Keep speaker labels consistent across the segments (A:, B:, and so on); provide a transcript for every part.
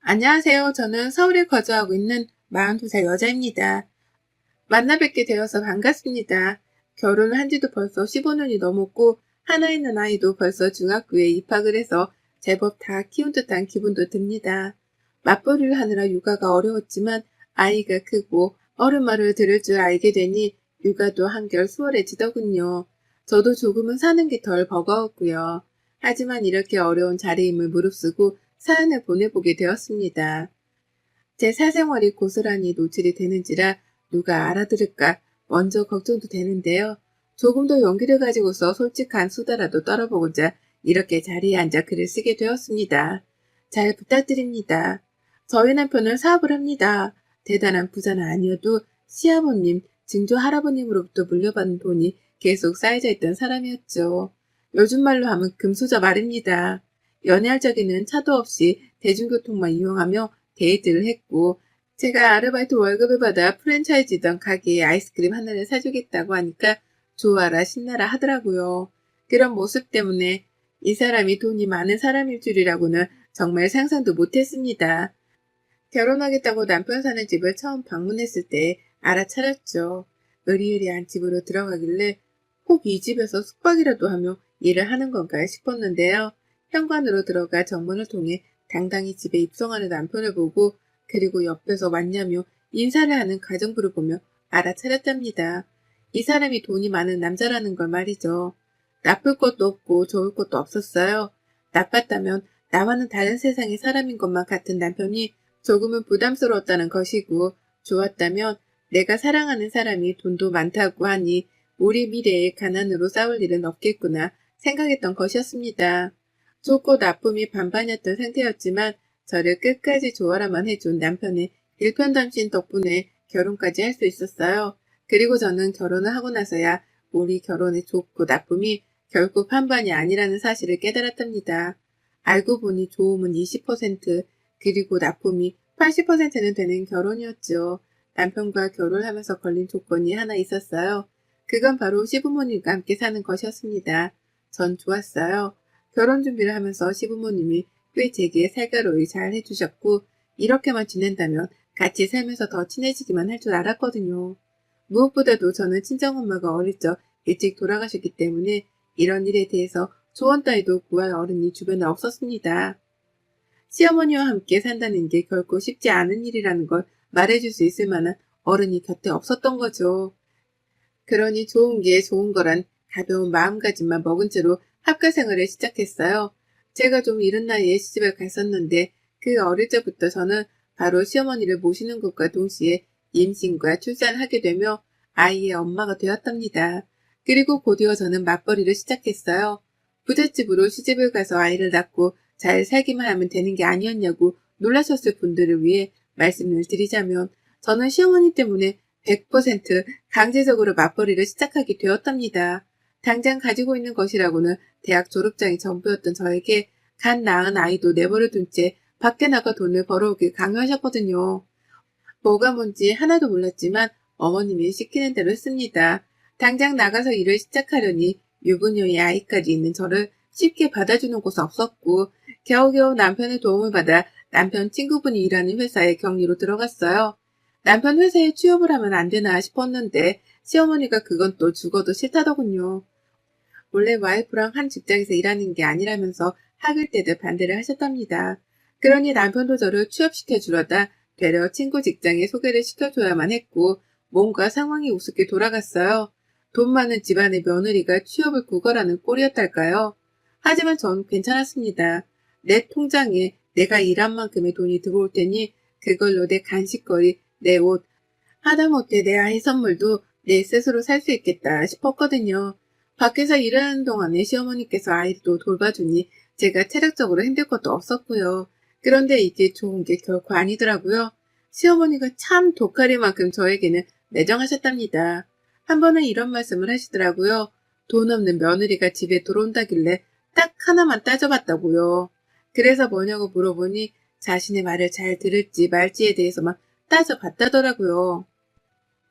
A: 안녕하세요. 저는 서울에 거주하고 있는 42살 여자입니다. 만나 뵙게 되어서 반갑습니다. 결혼을 한 지도 벌써 15년이 넘었고 하나 있는 아이도 벌써 중학교에 입학을 해서 제법 다 키운 듯한 기분도 듭니다. 맞벌이를 하느라 육아가 어려웠지만 아이가 크고 어른 말을 들을 줄 알게 되니 육아도 한결 수월해지더군요. 저도 조금은 사는 게 덜 버거웠고요. 하지만 이렇게 어려운 자리임을 무릅쓰고 사연을 보내보게 되었습니다. 제 사생활이 고스란히 노출이 되는지라 누가 알아들을까 먼저 걱정도 되는데요. 조금 더 용기를 가지고서 솔직한 수다라도 떨어보고자 이렇게 자리에 앉아 글을 쓰게 되었습니다. 잘 부탁드립니다. 저희 남편은 사업을 합니다. 대단한 부자는 아니어도 시아버님, 증조 할아버님으로부터 물려받은 돈이 계속 쌓여져 있던 사람이었죠. 요즘 말로 하면 금수저 말입니다. 연애할 적에는 차도 없이 대중교통만 이용하며 데이트를 했고 제가 아르바이트 월급을 받아 프랜차이즈던 가게에 아이스크림 하나를 사주겠다고 하니까 좋아라 신나라 하더라고요. 그런 모습 때문에 이 사람이 돈이 많은 사람일 줄이라고는 정말 상상도 못했습니다. 결혼하겠다고 남편 사는 집을 처음 방문했을 때 알아차렸죠. 으리으리한 집으로 들어가길래 혹 이 집에서 숙박이라도 하며 일을 하는 건가 싶었는데요. 현관으로 들어가 정문을 통해 당당히 집에 입성하는 남편을 보고 그리고 옆에서 왔냐며 인사를 하는 가정부를 보며 알아차렸답니다. 이 사람이 돈이 많은 남자라는 걸 말이죠. 나쁠 것도 없고 좋을 것도 없었어요. 나빴다면 나와는 다른 세상의 사람인 것만 같은 남편이 조금은 부담스러웠다는 것이고 좋았다면 내가 사랑하는 사람이 돈도 많다고 하니 우리 미래에 가난으로 싸울 일은 없겠구나 생각했던 것이었습니다. 좋고 나쁨이 반반이었던 상태였지만 저를 끝까지 좋아라만 해준 남편의 일편단심 덕분에 결혼까지 할 수 있었어요. 그리고 저는 결혼을 하고 나서야 우리 결혼의 좋고 나쁨이 결국 반반이 아니라는 사실을 깨달았답니다. 알고 보니 좋음은 20% 그리고 나쁨이 80%는 되는 결혼이었죠. 남편과 결혼하면서 걸린 조건이 하나 있었어요. 그건 바로 시부모님과 함께 사는 것이었습니다. 전 좋았어요. 결혼 준비를 하면서 시부모님이 꽤 제게 살가로이 잘 해주셨고 이렇게만 지낸다면 같이 살면서 더 친해지기만 할 줄 알았거든요. 무엇보다도 저는 친정엄마가 어릴 적 일찍 돌아가셨기 때문에 이런 일에 대해서 조언 따위도 구할 어른이 주변에 없었습니다. 시어머니와 함께 산다는 게 결코 쉽지 않은 일이라는 걸 말해줄 수 있을 만한 어른이 곁에 없었던 거죠. 그러니 좋은 게 좋은 거란 가벼운 마음가짐만 먹은 채로 학교 생활을 시작했어요. 제가 좀 이른 나이에 시집을 갔었는데 그 어릴 적부터 저는 바로 시어머니를 모시는 것과 동시에 임신과 출산을 하게 되며 아이의 엄마가 되었답니다. 그리고 곧이어 저는 맞벌이를 시작했어요. 부잣집으로 시집을 가서 아이를 낳고 잘 살기만 하면 되는 게 아니었냐고 놀라셨을 분들을 위해 말씀을 드리자면 저는 시어머니 때문에 100% 강제적으로 맞벌이를 시작하게 되었답니다. 당장 가지고 있는 것이라고는 대학 졸업장이 전부였던 저에게 갓 낳은 아이도 내버려 둔 채 밖에 나가 돈을 벌어오길 강요하셨거든요. 뭐가 뭔지 하나도 몰랐지만 어머님이 시키는 대로 했습니다. 당장 나가서 일을 시작하려니 유부녀의 아이까지 있는 저를 쉽게 받아주는 곳 없었고 겨우겨우 남편의 도움을 받아 남편 친구분이 일하는 회사에 격리로 들어갔어요. 남편 회사에 취업을 하면 안 되나 싶었는데 시어머니가 그건 또 죽어도 싫다더군요. 원래 와이프랑 한 직장에서 일하는 게 아니라면서 학을 때도 반대를 하셨답니다. 그러니 남편도 저를 취업시켜 주려다 되려 친구 직장에 소개를 시켜줘야만 했고 뭔가 상황이 우습게 돌아갔어요. 돈 많은 집안의 며느리가 취업을 구걸하는 꼴이었달까요? 하지만 전 괜찮았습니다. 내 통장에 내가 일한 만큼의 돈이 들어올 테니 그걸로 내 간식거리, 내 옷, 하다못해 내 아이 선물도 내 스스로 살 수 있겠다 싶었거든요. 밖에서 일하는 동안에 시어머니께서 아이도 돌봐주니 제가 체력적으로 힘들 것도 없었고요. 그런데 이게 좋은 게 결코 아니더라고요. 시어머니가 참 독하리만큼 저에게는 매정하셨답니다. 한 번은 이런 말씀을 하시더라고요. 돈 없는 며느리가 집에 들어온다길래 딱 하나만 따져봤다고요. 그래서 뭐냐고 물어보니 자신의 말을 잘 들을지 말지에 대해서만 따져봤다더라고요.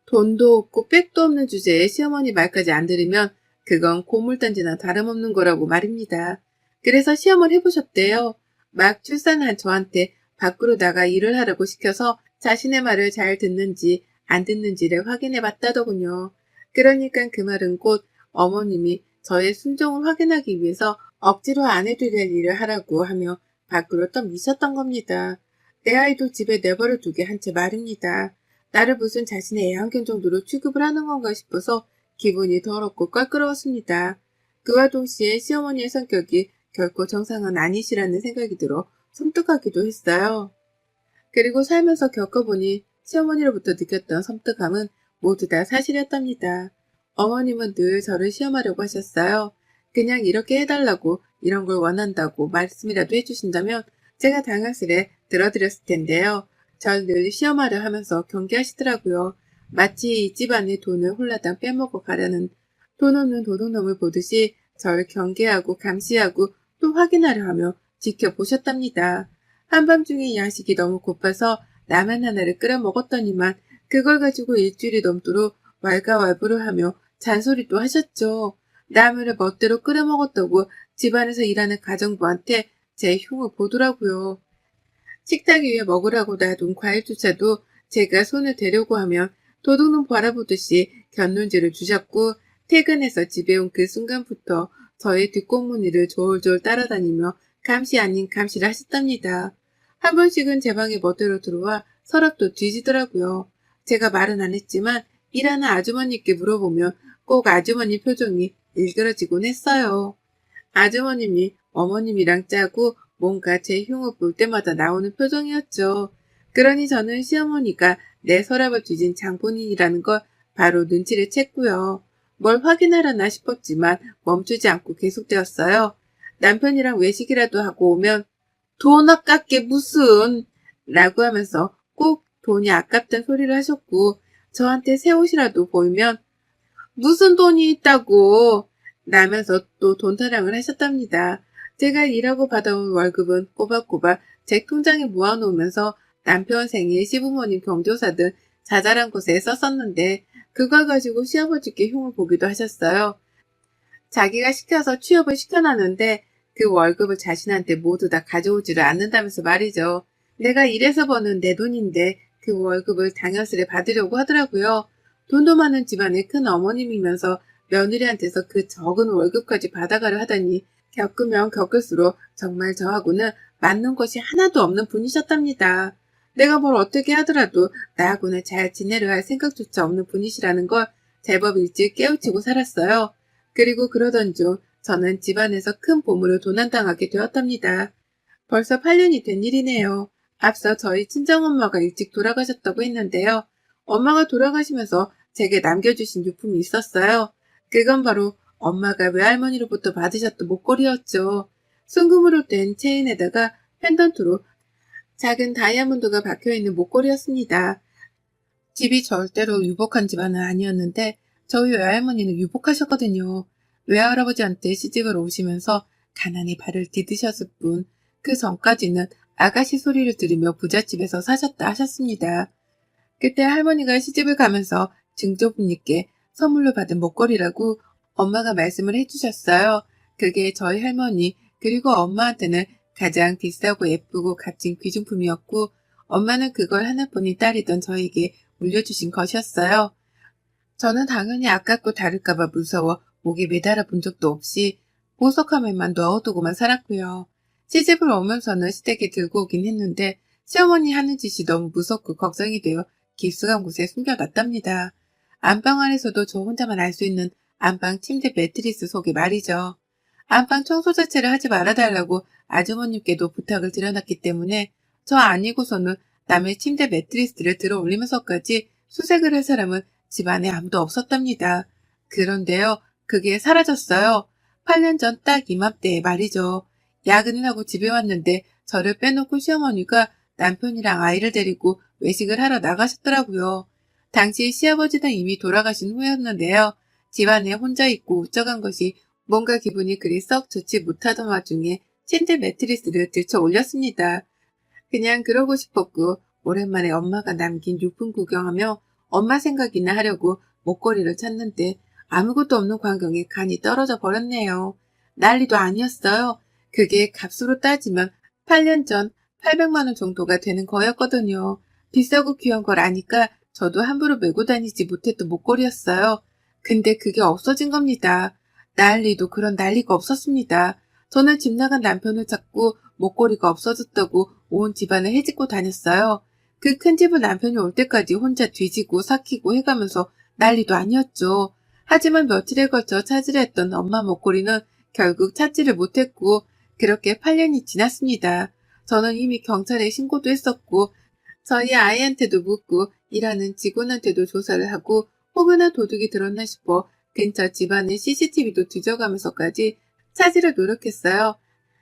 A: 돈도 없고 백도 없는 주제에 시어머니 말까지 안 들으면 그건 고물단지나 다름없는 거라고 말입니다. 그래서 시험을 해보셨대요. 막 출산한 저한테 밖으로 나가 일을 하라고 시켜서 자신의 말을 잘 듣는지 안 듣는지를 확인해 봤다더군요. 그러니까 그 말은 곧 어머님이 저의 순종을 확인하기 위해서 억지로 안 해도 될 일을 하라고 하며 밖으로 떠미셨던 겁니다. 내 아이도 집에 내버려 두게 한 채 말입니다. 나를 무슨 자신의 애완견 정도로 취급을 하는 건가 싶어서 기분이 더럽고 껄끄러웠습니다. 그와 동시에 시어머니의 성격이 결코 정상은 아니시라는 생각이 들어 섬뜩하기도 했어요. 그리고 살면서 겪어보니 시어머니로부터 느꼈던 섬뜩함은 모두 다 사실이었답니다. 어머님은 늘 저를 시험하려고 하셨어요. 그냥 이렇게 해달라고 이런 걸 원한다고 말씀이라도 해주신다면 제가 당황스레 들어드렸을 텐데요. 절 늘 시험하려 하면서 경계하시더라고요. 마치 이 집안의 돈을 홀라당 빼먹어 가려는 돈 없는 도둑놈을 보듯이 절 경계하고 감시하고 또 확인하려 하며 지켜보셨답니다. 한밤중에 야식이 너무 고파서 라면 하나를 끓여 먹었더니만 그걸 가지고 일주일이 넘도록 왈가왈부를 하며 잔소리도 하셨죠. 라면을 멋대로 끓여 먹었다고 집안에서 일하는 가정부한테 제 흉을 보더라고요. 식탁 위에 먹으라고 놔둔 과일조차도 제가 손을 대려고 하면 도둑놈 바라보듯이 곁눈질을 주셨고 퇴근해서 집에 온 그 순간부터 저의 뒷꽁무니를 졸졸 따라다니며 감시 아닌 감시를 하셨답니다. 한 번씩은 제 방에 멋대로 들어와 서랍도 뒤지더라고요. 제가 말은 안 했지만 일하는 아주머니께 물어보면 꼭 아주머니 표정이 일그러지곤 했어요. 아주머님이 어머님이랑 짜고 뭔가 제 흉을 볼 때마다 나오는 표정이었죠. 그러니 저는 시어머니가 내 서랍을 뒤진 장본인이라는 걸 바로 눈치를 챘고요. 뭘 확인하려나 싶었지만 멈추지 않고 계속되었어요. 남편이랑 외식이라도 하고 오면 돈 아깝게 무슨 라고 하면서 꼭 돈이 아깝다는 소리를 하셨고 저한테 새 옷이라도 보이면 무슨 돈이 있다고 라면서 또 돈 타령을 하셨답니다. 제가 일하고 받아온 월급은 꼬박꼬박 제 통장에 모아놓으면서 남편 생일, 시부모님 경조사 등 자잘한 곳에 썼었는데 그걸 가지고 시아버지께 흉을 보기도 하셨어요. 자기가 시켜서 취업을 시켜놨는데 그 월급을 자신한테 모두 다 가져오지를 않는다면서 말이죠. 내가 일해서 버는 내 돈인데 그 월급을 당연스레 받으려고 하더라고요. 돈도 많은 집안의 큰 어머님이면서 며느리한테서 그 적은 월급까지 받아가려 하다니 겪으면 겪을수록 정말 저하고는 맞는 것이 하나도 없는 분이셨답니다. 내가 뭘 어떻게 하더라도 나하고는 잘 지내려 할 생각조차 없는 분이시라는 걸 제법 일찍 깨우치고 살았어요. 그리고 그러던 중 저는 집안에서 큰 보물을 도난당하게 되었답니다. 벌써 8년이 된 일이네요. 앞서 저희 친정엄마가 일찍 돌아가셨다고 했는데요. 엄마가 돌아가시면서 제게 남겨주신 유품이 있었어요. 그건 바로 엄마가 외할머니로부터 받으셨던 목걸이였죠. 순금으로 된 체인에다가 펜던트로 작은 다이아몬드가 박혀있는 목걸이였습니다. 집이 절대로 유복한 집안은 아니었는데 저희 외할머니는 유복하셨거든요. 외할아버지한테 시집을 오시면서 가난히 발을 디디셨을 뿐 그 전까지는 아가씨 소리를 들으며 부잣집에서 사셨다 하셨습니다. 그때 할머니가 시집을 가면서 증조부님께 선물로 받은 목걸이라고 엄마가 말씀을 해주셨어요. 그게 저희 할머니 그리고 엄마한테는 가장 비싸고 예쁘고 값진 귀중품이었고 엄마는 그걸 하나뿐인 딸이던 저에게 물려주신 것이었어요. 저는 당연히 아깝고 다를까봐 무서워 목에 매달아 본 적도 없이 보석함에만 넣어두고만 살았고요. 시집을 오면서는 시댁에 들고 오긴 했는데 시어머니 하는 짓이 너무 무섭고 걱정이 되어 깊숙한 곳에 숨겨놨답니다. 안방 안에서도 저 혼자만 알 수 있는 안방 침대 매트리스 속에 말이죠. 안방 청소 자체를 하지 말아달라고 아주머님께도 부탁을 드려놨기 때문에 저 아니고서는 남의 침대 매트리스를 들어 올리면서까지 수색을 할 사람은 집안에 아무도 없었답니다. 그런데요, 그게 사라졌어요. 8년 전 딱 이맘때에 말이죠. 야근을 하고 집에 왔는데 저를 빼놓고 시어머니가 남편이랑 아이를 데리고 외식을 하러 나가셨더라고요. 당시 시아버지는 이미 돌아가신 후였는데요. 집안에 혼자 있고 우쩍한 것이 뭔가 기분이 그리 썩 좋지 못하던 와중에 침대 매트리스를 들쳐 올렸습니다. 그냥 그러고 싶었고 오랜만에 엄마가 남긴 유품 구경하며 엄마 생각이나 하려고 목걸이를 찾는데 아무것도 없는 광경에 간이 떨어져 버렸네요. 난리도 아니었어요. 그게 값으로 따지면 8년 전 800만 원 정도가 되는 거였거든요. 비싸고 귀한 걸 아니까 저도 함부로 메고 다니지 못했던 목걸이였어요. 근데 그게 없어진 겁니다. 난리도 그런 난리가 없었습니다. 저는 집 나간 남편을 찾고 목걸이가 없어졌다고 온 집안을 헤집고 다녔어요. 그 큰 집을 남편이 올 때까지 혼자 뒤지고 삭히고 해가면서 난리도 아니었죠. 하지만 며칠에 걸쳐 찾으려 했던 엄마 목걸이는 결국 찾지를 못했고 그렇게 8년이 지났습니다. 저는 이미 경찰에 신고도 했었고 저희 아이한테도 묻고 일하는 직원한테도 조사를 하고 혹여나 도둑이 들었나 싶어 근처 집안의 CCTV도 뒤져가면서까지 찾으려 노력했어요.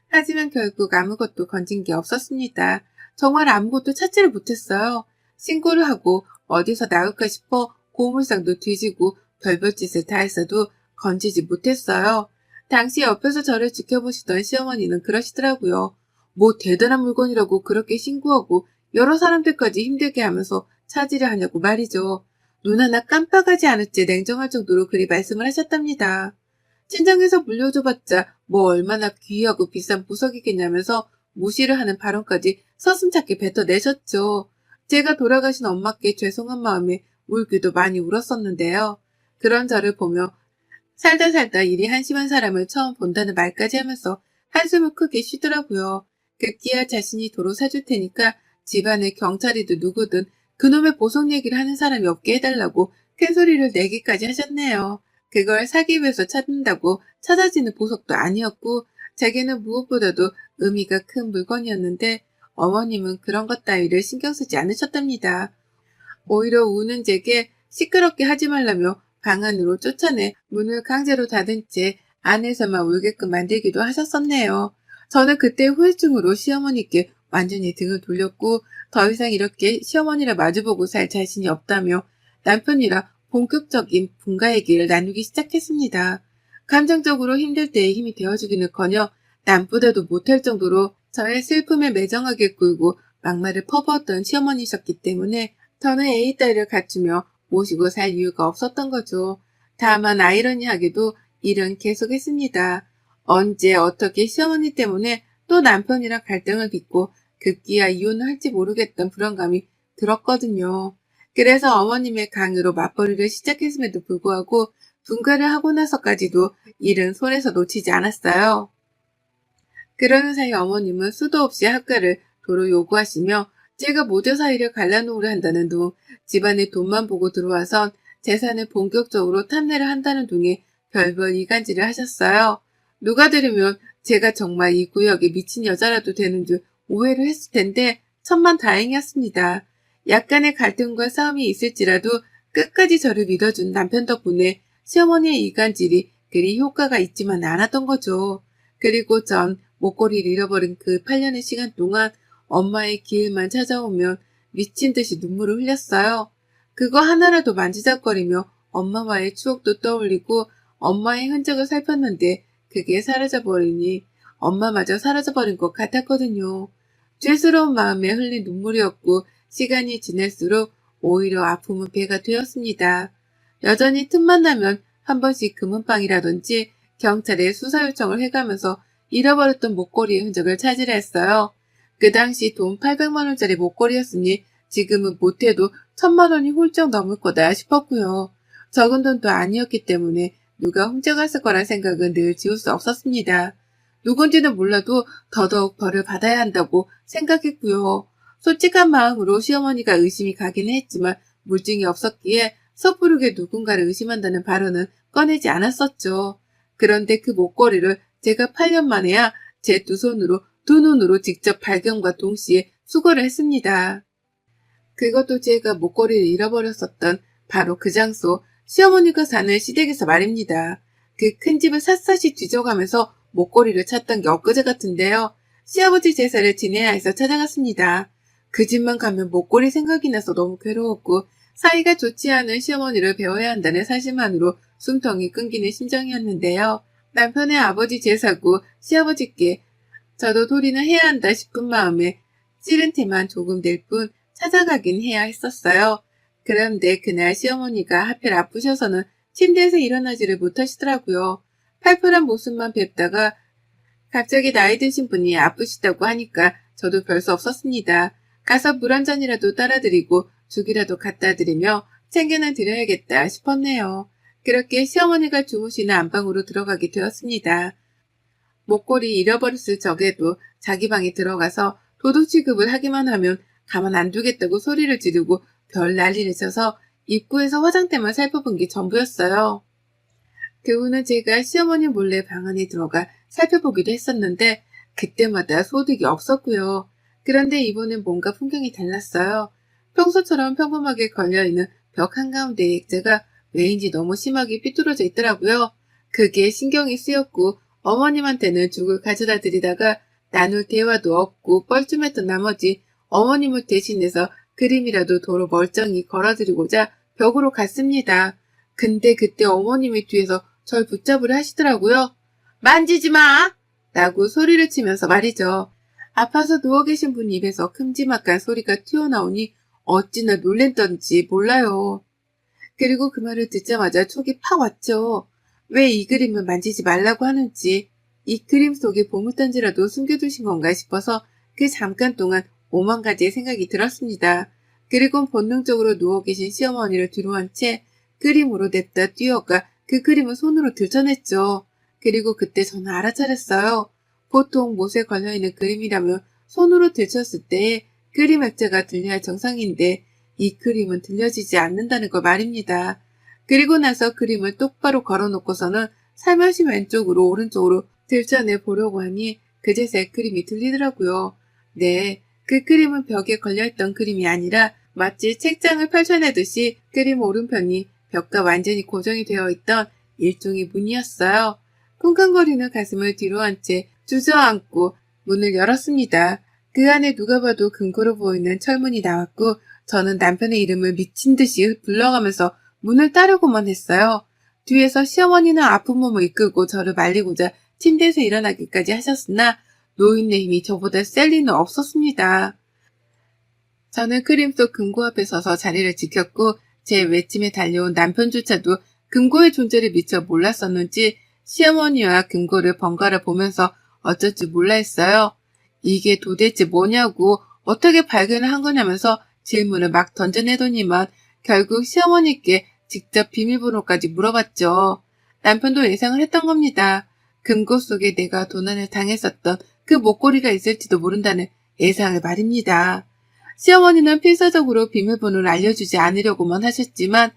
A: 하지만 결국 아무것도 건진 게 없었습니다. 정말 아무것도 찾지를 못했어요. 신고를 하고 어디서 나올까 싶어 고물상도 뒤지고 별별 짓을 다 했어도 건지지 못했어요. 당시 옆에서 저를 지켜보시던 시어머니는 그러시더라고요. 뭐 대단한 물건이라고 그렇게 신고하고 여러 사람들까지 힘들게 하면서 찾으려 하냐고 말이죠. 눈 하나 깜빡하지 않을지 냉정할 정도로 그리 말씀을 하셨답니다. 친정에서 물려줘봤자 뭐 얼마나 귀하고 비싼 보석이겠냐면서 무시를 하는 발언까지 서슴찮게 뱉어내셨죠. 제가 돌아가신 엄마께 죄송한 마음에 울기도 많이 울었었는데요. 그런 저를 보며 살다 살다 일이 한심한 사람을 처음 본다는 말까지 하면서 한숨을 크게 쉬더라고요. 급기야 자신이 도로 사줄 테니까 집안에 경찰이든 누구든 그놈의 보석 얘기를 하는 사람이 없게 해달라고 큰소리를 내기까지 하셨네요. 그걸 사기 위해서 찾는다고 찾아지는 보석도 아니었고 제게는 무엇보다도 의미가 큰 물건이었는데 어머님은 그런 것 따위를 신경 쓰지 않으셨답니다. 오히려 우는 제게 시끄럽게 하지 말라며 방 안으로 쫓아내 문을 강제로 닫은 채 안에서만 울게끔 만들기도 하셨었네요. 저는 그때 후유증으로 시어머니께 완전히 등을 돌렸고 더 이상 이렇게 시어머니를 마주보고 살 자신이 없다며 남편이랑 본격적인 분가 얘기를 나누기 시작했습니다. 감정적으로 힘들 때의 힘이 되어주기는커녕 남보다도 못할 정도로 저의 슬픔에 매정하게 굴고 막말을 퍼부었던 시어머니셨기 때문에 저는 A딸을 갖추며 모시고 살 이유가 없었던 거죠. 다만 아이러니하게도 일은 계속했습니다. 언제 어떻게 시어머니 때문에 또 남편이랑 갈등을 빚고 급기야 이혼을 할지 모르겠던 불안감이 들었거든요. 그래서 어머님의 강요로 맞벌이를 시작했음에도 불구하고 분가를 하고 나서까지도 일은 손에서 놓치지 않았어요. 그러는 사이 어머님은 수도 없이 학가를 도로 요구하시며 제가 모자 사이를 갈라놓으려 한다는 둥, 집안의 돈만 보고 들어와선 재산을 본격적으로 탐내를 한다는 둥에 별별 이간질을 하셨어요. 누가 들으면 제가 정말 이 구역에 미친 여자라도 되는 줄 오해를 했을 텐데 천만 다행이었습니다. 약간의 갈등과 싸움이 있을지라도 끝까지 저를 믿어준 남편 덕분에 시어머니의 이간질이 그리 효과가 있지만 않았던 거죠. 그리고 전 목걸이를 잃어버린 그 8년의 시간 동안 엄마의 기일만 찾아오면 미친 듯이 눈물을 흘렸어요. 그거 하나라도 만지작거리며 엄마와의 추억도 떠올리고 엄마의 흔적을 살폈는데 그게 사라져버리니 엄마마저 사라져버린 것 같았거든요. 죄스러운 마음에 흘린 눈물이었고 시간이 지날수록 오히려 아픔은 배가 되었습니다. 여전히 틈만 나면 한 번씩 금은방이라든지 경찰에 수사 요청을 해가면서 잃어버렸던 목걸이의 흔적을 찾으려 했어요. 그 당시 돈 800만 원짜리 목걸이였으니 지금은 못해도 1000만 원이 훌쩍 넘을 거다 싶었고요. 적은 돈도 아니었기 때문에 누가 훔쳐갔을 거란 생각은 늘 지울 수 없었습니다. 누군지는 몰라도 더더욱 벌을 받아야 한다고 생각했고요. 솔직한 마음으로 시어머니가 의심이 가기는 했지만 물증이 없었기에 섣부르게 누군가를 의심한다는 발언은 꺼내지 않았었죠. 그런데 그 목걸이를 제가 8년 만에야 제 두 눈으로 직접 발견과 동시에 수거를 했습니다. 그것도 제가 목걸이를 잃어버렸었던 바로 그 장소, 시어머니가 사는 시댁에서 말입니다. 그 큰 집을 샅샅이 뒤져가면서 목걸이를 찾던 게 엊그제 같은데요. 시아버지 제사를 지내야 해서 찾아갔습니다. 그 집만 가면 목걸이 생각이 나서 너무 괴로웠고 사이가 좋지 않은 시어머니를 배워야 한다는 사실만으로 숨통이 끊기는 심정이었는데요. 남편의 아버지 제사고 시아버지께 저도 도리는 해야 한다 싶은 마음에 싫은 티만 조금 낼 뿐 찾아가긴 해야 했었어요. 그런데 그날 시어머니가 하필 아프셔서는 침대에서 일어나지를 못하시더라고요. 팔팔한 모습만 뵙다가 갑자기 나이 드신 분이 아프시다고 하니까 저도 별 수 없었습니다. 가서 물 한 잔이라도 따라드리고 죽이라도 갖다 드리며 챙겨는 드려야겠다 싶었네요. 그렇게 시어머니가 주무시는 안방으로 들어가게 되었습니다. 목걸이 잃어버렸을 적에도 자기 방에 들어가서 도둑 취급을 하기만 하면 가만 안 두겠다고 소리를 지르고 별 난리를 쳐서 입구에서 화장대만 살펴본 게 전부였어요. 그 후는 제가 시어머니 몰래 방 안에 들어가 살펴보기도 했었는데 그때마다 소득이 없었고요. 그런데 이번엔 뭔가 풍경이 달랐어요. 평소처럼 평범하게 걸려있는 벽 한가운데의 액자가 왜인지 너무 심하게 삐뚤어져 있더라고요. 그게 신경이 쓰였고 어머님한테는 죽을 가져다 드리다가 나눌 대화도 없고 뻘쭘했던 나머지 어머님을 대신해서 그림이라도 도로 멀쩡히 걸어드리고자 벽으로 갔습니다. 근데 그때 어머님이 뒤에서 절 붙잡으려 하시더라고요. 만지지 마! 라고 소리를 치면서 말이죠. 아파서 누워 계신 분 입에서 큼지막한 소리가 튀어나오니 어찌나 놀랬던지 몰라요. 그리고 그 말을 듣자마자 촉이 팍 왔죠. 왜 이 그림을 만지지 말라고 하는지, 이 그림 속에 보물단지라도 숨겨두신 건가 싶어서 그 잠깐 동안 오만 가지의 생각이 들었습니다. 그리고 본능적으로 누워 계신 시어머니를 뒤로 한 채 그림으로 냅다 뛰어가 그 그림을 손으로 들춰냈죠. 그리고 그때 저는 알아차렸어요. 보통 못에 걸려있는 그림이라면 손으로 들쳤을 때에 그림 액자가 들려야 정상인데 이 그림은 들려지지 않는다는 걸 말입니다. 그리고 나서 그림을 똑바로 걸어놓고서는 살며시 왼쪽으로 오른쪽으로 들춰내 보려고 하니 그제서야 그림이 들리더라고요. 네, 그 그림은 벽에 걸려있던 그림이 아니라 마치 책장을 펼쳐내듯이 그림 오른편이 벽과 완전히 고정이 되어 있던 일종의 문이었어요. 쿵쾅거리는 가슴을 뒤로 한 채 주저앉고 문을 열었습니다. 그 안에 누가 봐도 금고로 보이는 철문이 나왔고 저는 남편의 이름을 미친 듯이 불러가면서 문을 따르고만 했어요. 뒤에서 시어머니는 아픈 몸을 이끌고 저를 말리고자 침대에서 일어나기까지 하셨으나 노인네 힘이 저보다 셀 리는 없었습니다. 저는 그림 속 금고 앞에 서서 자리를 지켰고 제 외침에 달려온 남편조차도 금고의 존재를 미처 몰랐었는지 시어머니와 금고를 번갈아 보면서 어쩔 줄 몰라 했어요. 이게 도대체 뭐냐고 어떻게 발견을 한 거냐면서 질문을 막 던져내더니만 결국 시어머니께 직접 비밀번호까지 물어봤죠. 남편도 예상을 했던 겁니다. 금고 속에 내가 도난을 당했었던 그 목걸이가 있을지도 모른다는 예상을 말입니다. 시어머니는 필사적으로 비밀번호를 알려주지 않으려고만 하셨지만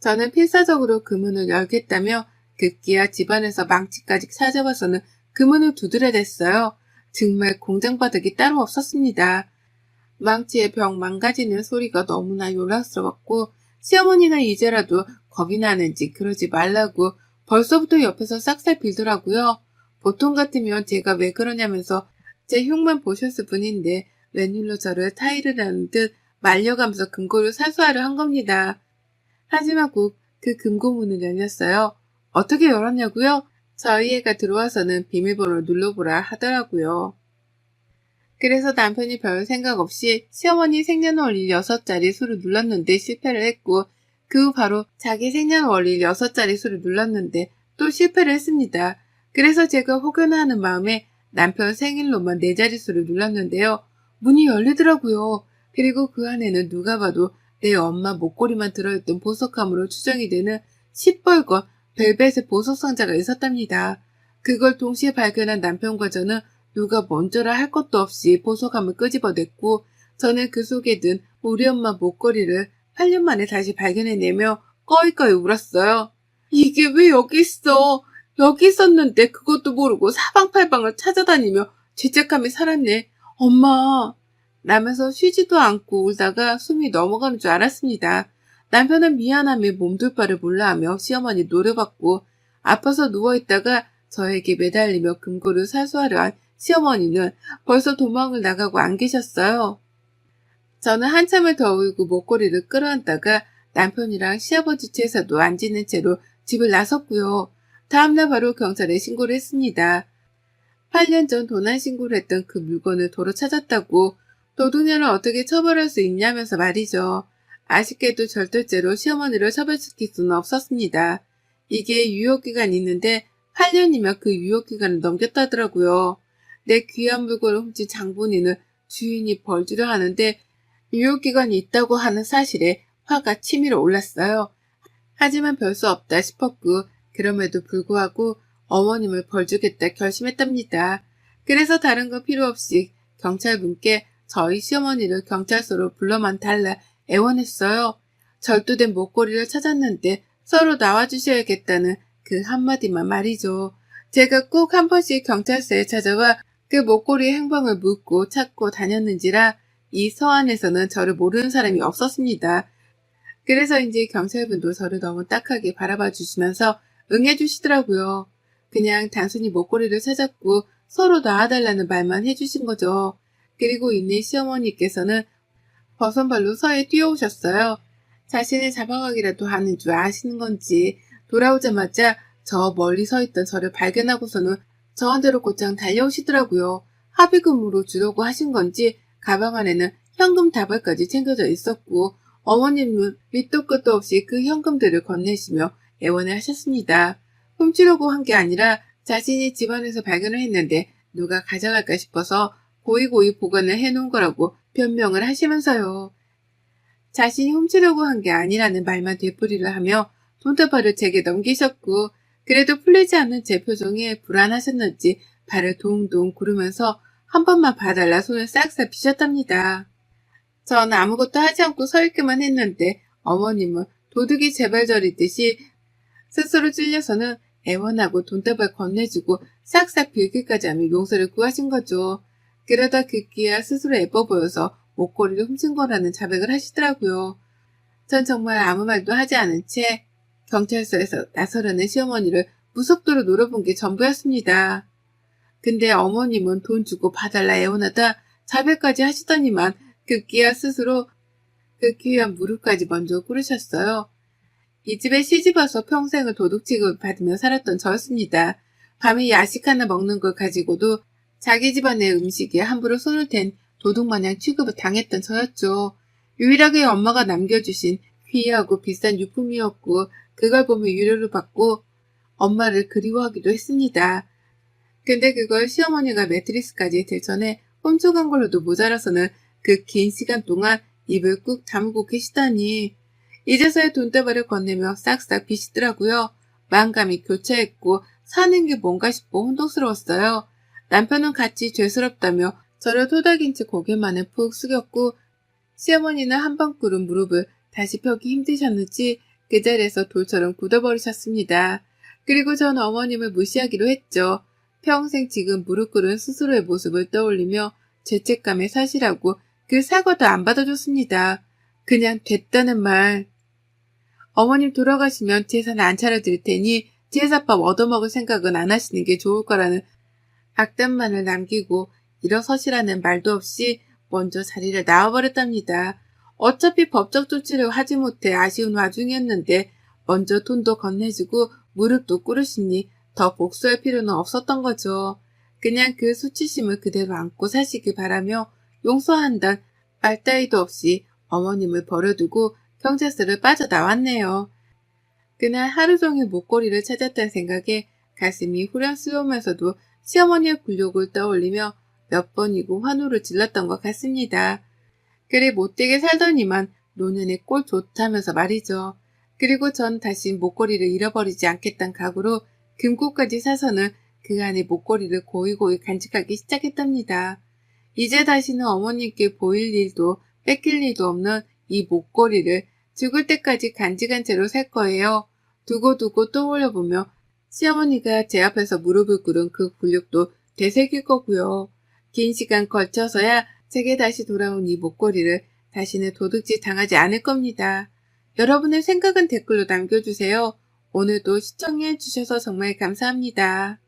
A: 저는 필사적으로 그 문을 열겠다며 급기야 집안에서 망치까지 찾아와서는 그 문을 두드려댔어요. 정말 공장바닥이 따로 없었습니다. 망치의 벽 망가지는 소리가 너무나 요란스러웠고 시어머니는 이제라도 겁이 나는지 그러지 말라고 벌써부터 옆에서 싹살 빌더라고요. 보통 같으면 제가 왜 그러냐면서 제 흉만 보셨을 뿐인데 웬일로 저를 타이를 하는 듯 말려가면서 금고를 사수하려 한 겁니다. 하지만 곧 그 금고문을 열렸어요. 어떻게 열었냐고요? 저희 애가 들어와서는 비밀번호를 눌러보라 하더라고요. 그래서 남편이 별 생각 없이 시어머니 생년월일 6자리 수를 눌렀는데 실패를 했고 그 후 바로 자기 생년월일 6자리 수를 눌렀는데 또 실패를 했습니다. 그래서 제가 혹여나하는 마음에 남편 생일로만 4자리 수를 눌렀는데요. 문이 열리더라고요. 그리고 그 안에는 누가 봐도 내 엄마 목걸이만 들어있던 보석함으로 추정이 되는 시뻘건 벨벳의 보석 상자가 있었답니다. 그걸 동시에 발견한 남편과 저는 누가 먼저라 할 것도 없이 보석함을 끄집어냈고 저는 그 속에 든 우리 엄마 목걸이를 8년 만에 다시 발견해내며 꺼이꺼이 울었어요. 이게 왜 여기 있어? 여기 있었는데 그것도 모르고 사방팔방을 찾아다니며 죄책감이 살았네. 엄마. 라면서 쉬지도 않고 울다가 숨이 넘어가는 줄 알았습니다. 남편은 미안함에 몸둘 바를 몰라하며 시어머니 노려봤고 아파서 누워있다가 저에게 매달리며 금고를 사수하려 한 시어머니는 벌써 도망을 나가고 안 계셨어요. 저는 한참을 더 울고 목걸이를 끌어안다가 남편이랑 시아버지 제사도 안 지는 채로 집을 나섰고요. 다음날 바로 경찰에 신고를 했습니다. 8년 전 도난 신고를 했던 그 물건을 도로 찾았다고 도둑년을 어떻게 처벌할 수 있냐면서 말이죠. 아쉽게도 절대죄로 시어머니를 처벌시킬 수는 없었습니다. 이게 유효기간이 있는데 8년이면 그 유효기간을 넘겼다더라고요. 내 귀한 물건을 훔친 장본인을 주인이 벌 주려 하는데 유효기간이 있다고 하는 사실에 화가 치밀어 올랐어요. 하지만 별 수 없다 싶었고 그럼에도 불구하고 어머님을 벌 주겠다 결심했답니다. 그래서 다른 거 필요 없이 경찰분께 저희 시어머니를 경찰서로 불러만 달라 애원했어요. 절도된 목걸이를 찾았는데 서로 나와주셔야겠다는 그 한마디만 말이죠. 제가 꼭 한 번씩 경찰서에 찾아와 그 목걸이의 행방을 묻고 찾고 다녔는지라 이 서안에서는 저를 모르는 사람이 없었습니다. 그래서인지 경찰분도 저를 너무 딱하게 바라봐 주시면서 응해 주시더라고요. 그냥 단순히 목걸이를 찾았고 서로 놔달라는 말만 해주신 거죠. 그리고 있는 시어머니께서는 버선발로 서에 뛰어오셨어요. 자신을 잡아가기라도 하는 줄 아시는 건지 돌아오자마자 저 멀리 서 있던 저를 발견하고서는 저한테로 곧장 달려오시더라고요. 합의금으로 주려고 하신 건지 가방 안에는 현금 다발까지 챙겨져 있었고 어머님은 밑도 끝도 없이 그 현금들을 건네시며 애원을 하셨습니다. 훔치려고 한 게 아니라 자신이 집안에서 발견을 했는데 누가 가져갈까 싶어서 고이고이 보관을 해놓은 거라고 변명을 하시면서요. 자신이 훔치려고 한 게 아니라는 말만 되풀이를 하며 돈다발을 제게 넘기셨고 그래도 풀리지 않는 제 표정에 불안하셨는지 발을 동동 구르면서 한 번만 봐달라 손을 싹싹 비셨답니다. 전 아무것도 하지 않고 서 있기만 했는데 어머님은 도둑이 제발저리듯이 스스로 찔려서는 애원하고 돈다발 건네주고 싹싹 빌기까지 하며 용서를 구하신 거죠. 그러다 급기야 스스로 예뻐 보여서 목걸이를 훔친 거라는 자백을 하시더라고요. 전 정말 아무 말도 하지 않은 채 경찰서에서 나서려는 시어머니를 무섭도록 노려본 게 전부였습니다. 근데 어머님은 돈 주고 봐달라 애원하다 자백까지 하시더니만 급기야 스스로 그 귀한 무릎까지 먼저 꿇으셨어요. 이 집에 시집와서 평생을 도둑 취급을 받으며 살았던 저였습니다. 밤에 야식 하나 먹는 걸 가지고도 자기 집안의 음식에 함부로 손을 댄 도둑마냥 취급을 당했던 저였죠. 유일하게 엄마가 남겨주신 귀하고 비싼 유품이었고 그걸 보며 유료를 받고 엄마를 그리워하기도 했습니다. 근데 그걸 시어머니가 매트리스까지 들춰내 훔쳐간 걸로도 모자라서는 그 긴 시간 동안 입을 꾹 다물고 계시다니 이제서야 돈다발을 건네며 싹싹 비시더라고요. 마음감이 교차했고 사는 게 뭔가 싶어 혼동스러웠어요. 남편은 같이 죄스럽다며 저를 토닥인 채 고개만을 푹 숙였고 시어머니는 한 번 꿇은 무릎을 다시 펴기 힘드셨는지 그 자리에서 돌처럼 굳어버리셨습니다. 그리고 전 어머님을 무시하기로 했죠. 평생 지금 무릎 꿇은 스스로의 모습을 떠올리며 죄책감에 사실하고 그 사과도 안 받아줬습니다. 그냥 됐다는 말. 어머님 돌아가시면 제사는 안 차려드릴 테니 제사밥 얻어먹을 생각은 안 하시는 게 좋을 거라는 악담만을 남기고 일어서시라는 말도 없이 먼저 자리를 나와버렸답니다. 어차피 법적 조치를 하지 못해 아쉬운 와중이었는데 먼저 돈도 건네주고 무릎도 꿇으시니 더 복수할 필요는 없었던 거죠. 그냥 그 수치심을 그대로 안고 사시길 바라며 용서한다는 말 따위도 없이 어머님을 버려두고 경찰서를 빠져나왔네요. 그날 하루 종일 목걸이를 찾았다는 생각에 가슴이 후련스러우면서도 시어머니의 굴욕을 떠올리며 몇 번이고 환호를 질렀던 것 같습니다. 그리 못되게 살더니만 노년에 꼴 좋다면서 말이죠. 그리고 전 다시 목걸이를 잃어버리지 않겠다는 각오로 금고까지 사서는 그 안에 목걸이를 고이고이 간직하기 시작했답니다. 이제 다시는 어머님께 보일 일도 뺏길 일도 없는 이 목걸이를 죽을 때까지 간직한 채로 살 거예요. 두고두고 떠올려보며 시어머니가 제 앞에서 무릎을 꿇은 그 굴욕도 되새길 거고요. 긴 시간 걸쳐서야 제게 다시 돌아온 이 목걸이를 다시는 도둑질 당하지 않을 겁니다. 여러분의 생각은 댓글로 남겨주세요. 오늘도 시청해주셔서 정말 감사합니다.